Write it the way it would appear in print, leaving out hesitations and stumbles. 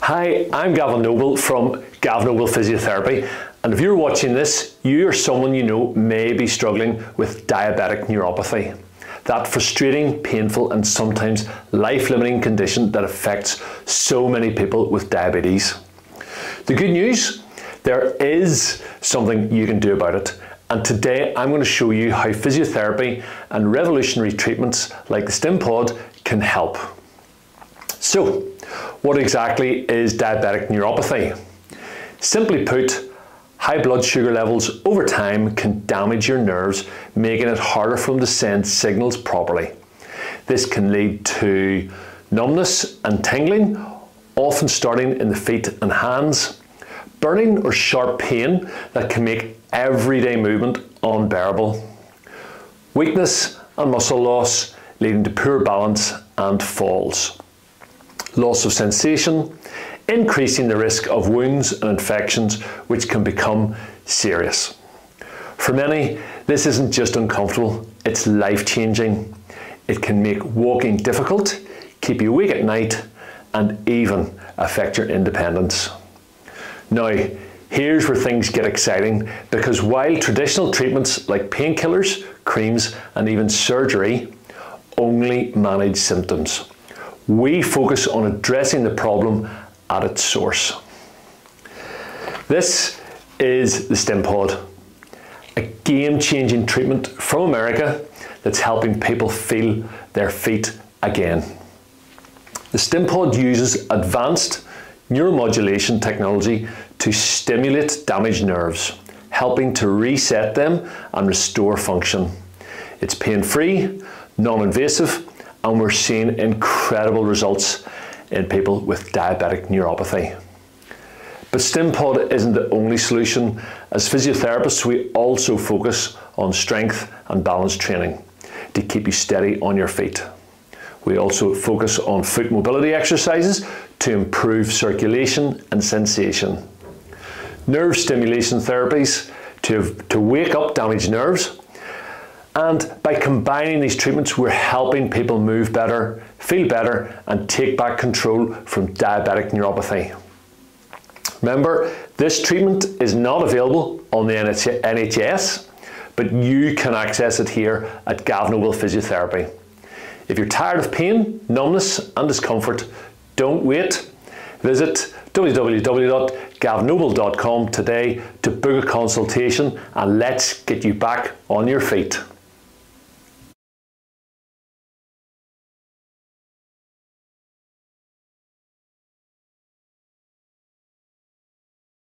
Hi, I'm Gavin Noble from Gavin Noble Physiotherapy, and if you're watching this, you or someone you know may be struggling with diabetic neuropathy. That frustrating, painful and sometimes life-limiting condition that affects so many people with diabetes. The good news? There is something you can do about it, and today I'm going to show you how physiotherapy and revolutionary treatments like the StimPod can help. So, what exactly is diabetic neuropathy? Simply put, high blood sugar levels over time can damage your nerves, making it harder for them to send signals properly. This can lead to numbness and tingling, often starting in the feet and hands, burning or sharp pain that can make everyday movement unbearable, weakness and muscle loss leading to poor balance and falls, loss of sensation, increasing the risk of wounds and infections which can become serious. For many, this isn't just uncomfortable, it's life-changing. It can make walking difficult, keep you awake at night, and even affect your independence. Now, here's where things get exciting, because while traditional treatments like painkillers, creams, and even surgery only manage symptoms, we focus on addressing the problem at its source. This is the StimPod, a game-changing treatment from America that's helping people feel their feet again. The StimPod uses advanced neuromodulation technology to stimulate damaged nerves, helping to reset them and restore function. It's pain-free, non-invasive, and we're seeing incredible results in people with diabetic neuropathy. But StimPod isn't the only solution. As physiotherapists, we also focus on strength and balance training to keep you steady on your feet. We also focus on foot mobility exercises to improve circulation and sensation, nerve stimulation therapies to wake up damaged nerves, and by combining these treatments, we're helping people move better, feel better, and take back control from diabetic neuropathy. Remember, this treatment is not available on the NHS, but you can access it here at Gavin Noble Physiotherapy. If you're tired of pain, numbness, and discomfort, don't wait. Visit www.gavinnoble.com today to book a consultation, and let's get you back on your feet.